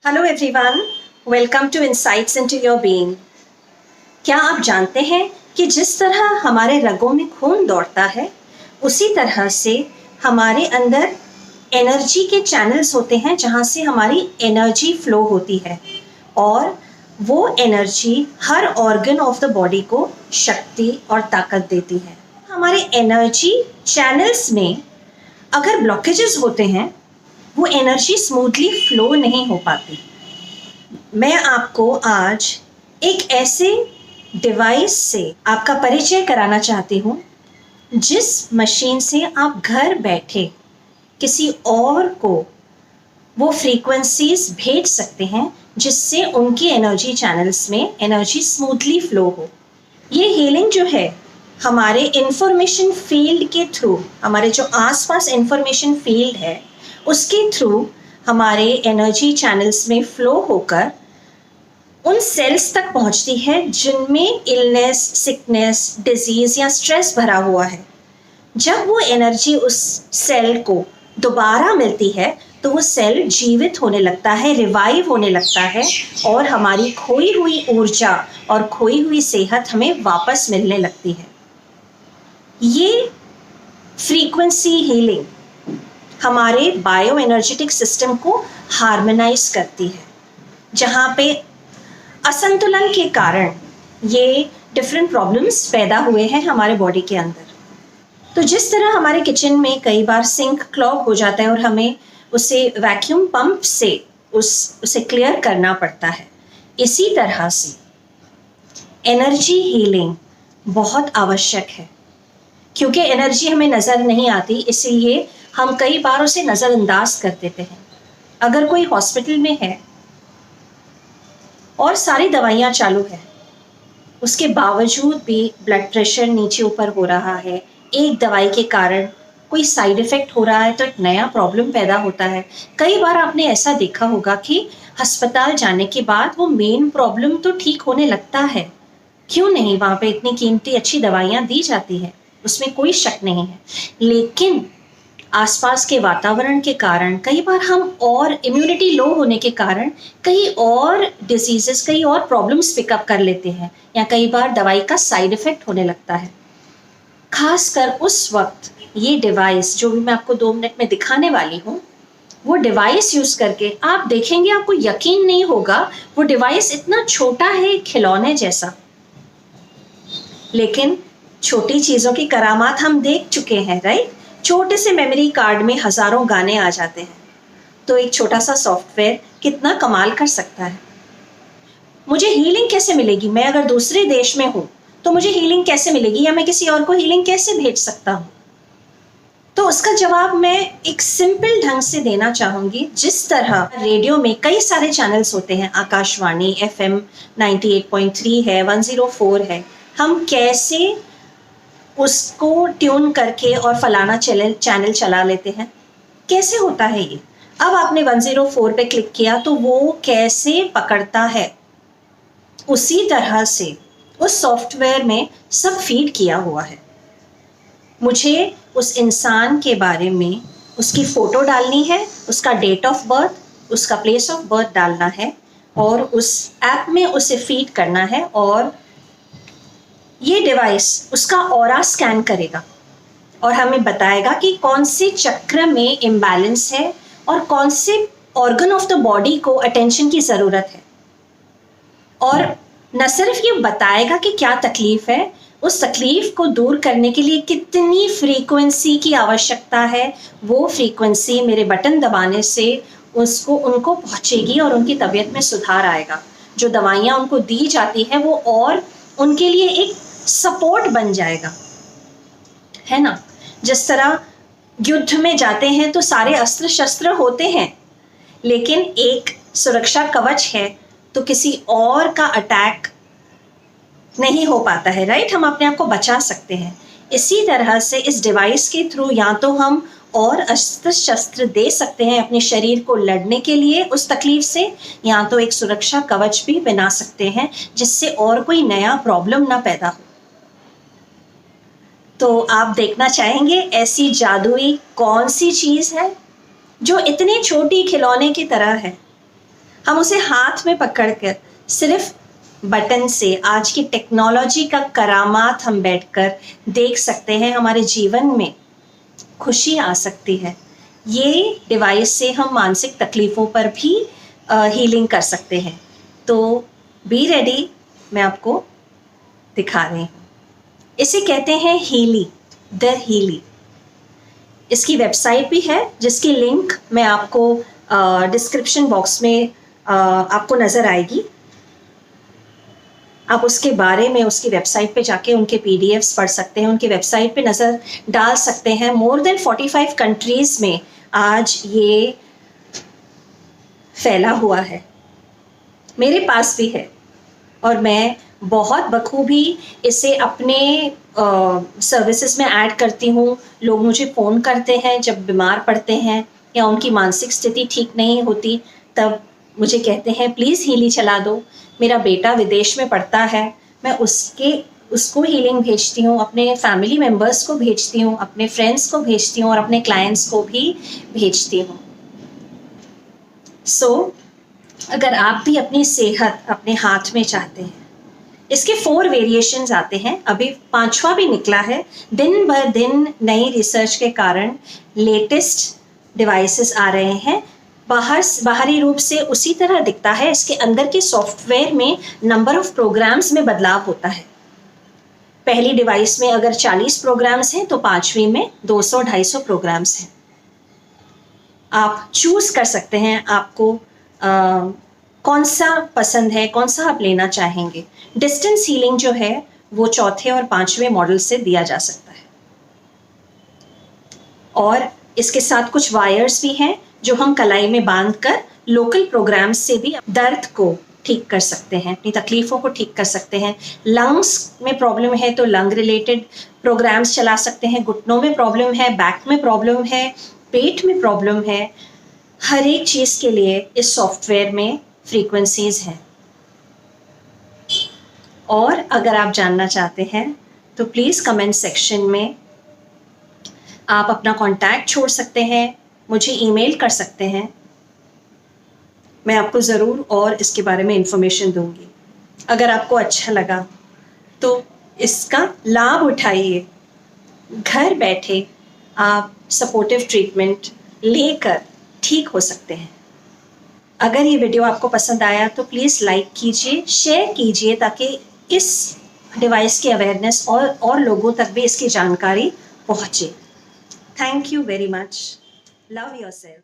Hello everyone, welcome to insights into your being. क्या आप जानते हैं कि जिस तरह हमारे रगों में खून दौड़ता है उसी तरह से हमारे अंदर एनर्जी के चैनल्स होते हैं जहाँ से हमारी एनर्जी फ्लो होती है और वो energy her organ of the body को शक्ति और ताकत देती है। हमारे एनर्जी चैनल्स में अगर ब्लॉकेजेस होते हैं वो एनर्जी स्मूथली फ्लो नहीं हो पाती। मैं आपको आज एक ऐसे डिवाइस से आपका परिचय कराना चाहती हूँ जिस मशीन से आप घर बैठे किसी और को वो फ्रीक्वेंसीज भेज सकते हैं जिससे उनकी एनर्जी चैनल्स में एनर्जी स्मूथली फ्लो हो। ये हीलिंग जो है हमारे इंफॉर्मेशन फील्ड के थ्रू, हमारे जो आसपास इंफॉर्मेशन फील्ड है उसके थ्रू हमारे एनर्जी चैनल्स में फ्लो होकर उन सेल्स तक पहुंचती है जिनमें इलनेस, सिकनेस, डिजीज या स्ट्रेस भरा हुआ है। जब वो एनर्जी उस सेल को दोबारा मिलती है तो वो सेल जीवित होने लगता है, रिवाइव होने लगता है और हमारी खोई हुई ऊर्जा और खोई हुई सेहत हमें वापस मिलने लगती है। ये फ्रीक्वेंसी हीलिंग हमारे बायो एनर्जेटिक सिस्टम को हार्मोनाइज करती है, जहाँ पे असंतुलन के कारण ये डिफरेंट प्रॉब्लम्स पैदा हुए हैं हमारे बॉडी के अंदर। तो जिस तरह हमारे किचन में कई बार सिंक क्लॉग हो जाता है और हमें उसे वैक्यूम पंप से उसे क्लियर करना पड़ता है, इसी तरह से एनर्जी हीलिंग बहुत आवश्यक है। क्योंकि एनर्जी हमें नज़र नहीं आती, इसीलिए हम कई बार उसे नज़रअंदाज कर देते हैं। अगर कोई हॉस्पिटल में है और सारी दवाइयाँ चालू है, उसके बावजूद भी ब्लड प्रेशर नीचे ऊपर हो रहा है, एक दवाई के कारण कोई साइड इफ़ेक्ट हो रहा है तो एक नया प्रॉब्लम पैदा होता है। कई बार आपने ऐसा देखा होगा कि अस्पताल जाने के बाद वो मेन प्रॉब्लम तो ठीक होने लगता है, क्यों नहीं? वहाँ पे इतनी कीमती अच्छी दवाइयाँ दी जाती हैं, उसमें कोई शक नहीं है। लेकिन आसपास के वातावरण के कारण कई बार हम और इम्यूनिटी लो होने के कारण कई और डिजीजेस, कई और प्रॉब्लम्स पिकअप कर लेते हैं या कई बार दवाई का साइड इफ़ेक्ट होने लगता है। खासकर उस वक्त ये डिवाइस जो भी मैं आपको 2 मिनट में दिखाने वाली हूँ, वो डिवाइस यूज़ करके आप देखेंगे, आपको यकीन नहीं होगा। वो डिवाइस इतना छोटा है, खिलौने जैसा, लेकिन छोटी चीज़ों की करामात हम देख चुके हैं, राइट? छोटे से मेमोरी कार्ड में हज़ारों गाने आ जाते हैं, तो एक छोटा सा सॉफ्टवेयर कितना कमाल कर सकता है। मुझे हीलिंग कैसे मिलेगी? मैं अगर दूसरे देश में हूँ तो मुझे हीलिंग कैसे मिलेगी, या मैं किसी और को हीलिंग कैसे भेज सकता हूँ? तो उसका जवाब मैं एक सिंपल ढंग से देना चाहूँगी। जिस तरह रेडियो में कई सारे चैनल्स होते हैं, आकाशवाणी, FM 98.3 है, 104 है, हम कैसे उसको ट्यून करके और फलाना चैनल चला लेते हैं? कैसे होता है ये? अब आपने 104 पे क्लिक किया तो वो कैसे पकड़ता है? उसी तरह से उस सॉफ्टवेयर में सब फीड किया हुआ है। मुझे उस इंसान के बारे में उसकी फ़ोटो डालनी है, उसका डेट ऑफ बर्थ, उसका प्लेस ऑफ बर्थ डालना है और उस ऐप में उसे फीड करना है और ये डिवाइस उसका ऑरा स्कैन करेगा और हमें बताएगा कि कौन से चक्र में इम्बैलेंस है और कौन से ऑर्गन ऑफ द बॉडी को अटेंशन की ज़रूरत है। और न सिर्फ ये बताएगा कि क्या तकलीफ़ है, उस तकलीफ़ को दूर करने के लिए कितनी फ्रीक्वेंसी की आवश्यकता है, वो फ्रीक्वेंसी मेरे बटन दबाने से उनको पहुँचेगी और उनकी तबीयत में सुधार आएगा। जो दवाइयाँ उनको दी जाती हैं वो और उनके लिए एक सपोर्ट बन जाएगा, है ना? जिस तरह युद्ध में जाते हैं तो सारे अस्त्र शस्त्र होते हैं, लेकिन एक सुरक्षा कवच है तो किसी और का अटैक नहीं हो पाता है, राइट? हम अपने आप को बचा सकते हैं। इसी तरह से इस डिवाइस के थ्रू या तो हम और अस्त्र शस्त्र दे सकते हैं अपने शरीर को लड़ने के लिए उस तकलीफ से, या तो एक सुरक्षा कवच भी बना सकते हैं जिससे और कोई नया प्रॉब्लम ना पैदा हो। तो आप देखना चाहेंगे ऐसी जादुई कौन सी चीज़ है जो इतनी छोटी खिलौने की तरह है हम उसे हाथ में पकड़कर सिर्फ बटन से आज की टेक्नोलॉजी का करामात हम बैठकर देख सकते हैं। हमारे जीवन में खुशी आ सकती है। ये डिवाइस से हम मानसिक तकलीफ़ों पर भी हीलिंग कर सकते हैं। तो बी रेडी, मैं आपको दिखा रही हूँ। इसे कहते हैं हीली, द हीली। इसकी वेबसाइट भी है जिसकी लिंक मैं आपको डिस्क्रिप्शन बॉक्स में आपको नज़र आएगी। आप उसके बारे में उसकी वेबसाइट पे जाके उनके पीडीएफ्स पढ़ सकते हैं, उनकी वेबसाइट पे नज़र डाल सकते हैं। मोर देन 45 कंट्रीज़ में आज ये फैला हुआ है। मेरे पास भी है और मैं बहुत बखूबी इसे अपने सर्विसेज में ऐड करती हूँ। लोग मुझे फ़ोन करते हैं जब बीमार पड़ते हैं या उनकी मानसिक स्थिति ठीक नहीं होती, तब मुझे कहते हैं प्लीज़ हीली चला दो। मेरा बेटा विदेश में पढ़ता है, मैं उसको हीलिंग भेजती हूँ, अपने फैमिली मेम्बर्स को भेजती हूँ, अपने फ्रेंड्स को भेजती हूँ और अपने क्लाइंट्स को भी भेजती हूँ। सो अगर आप भी अपनी सेहत अपने हाथ में चाहते हैं, इसके 4 वेरिएशंस आते हैं, अभी 5वां भी निकला है। दिन ब दिन नई रिसर्च के कारण लेटेस्ट डिवाइसेस आ रहे हैं। बाहरी रूप से उसी तरह दिखता है, इसके अंदर के सॉफ्टवेयर में नंबर ऑफ प्रोग्राम्स में बदलाव होता है। पहली डिवाइस में अगर 40 प्रोग्राम्स हैं तो 5वीं में 200-250 प्रोग्राम्स हैं। आप चूज कर सकते हैं आपको कौन सा पसंद है, कौन सा आप लेना चाहेंगे। डिस्टेंस हीलिंग जो है वो 4थे और 5वें मॉडल से दिया जा सकता है। और इसके साथ कुछ वायर्स भी हैं जो हम कलाई में बांधकर लोकल प्रोग्राम्स से भी दर्द को ठीक कर सकते हैं, अपनी तकलीफ़ों को ठीक कर सकते हैं। लंग्स में प्रॉब्लम है तो लंग रिलेटेड प्रोग्राम्स चला सकते हैं। घुटनों में प्रॉब्लम है, बैक में प्रॉब्लम है, पेट में प्रॉब्लम है, हर एक चीज़ के लिए इस सॉफ्टवेयर में फ्रीक्वेंसीज़ हैं। और अगर आप जानना चाहते हैं तो प्लीज़ कमेंट सेक्शन में आप अपना कॉन्टैक्ट छोड़ सकते हैं, मुझे ईमेल कर सकते हैं। मैं आपको ज़रूर और इसके बारे में इंफॉर्मेशन दूंगी। अगर आपको अच्छा लगा तो इसका लाभ उठाइए। घर बैठे आप सपोर्टिव ट्रीटमेंट लेकर ठीक हो सकते हैं। अगर ये वीडियो आपको पसंद आया तो प्लीज़ लाइक कीजिए, शेयर कीजिए ताकि इस डिवाइस की अवेयरनेस और लोगों तक भी इसकी जानकारी पहुँचे। Thank you very much. Love yourself.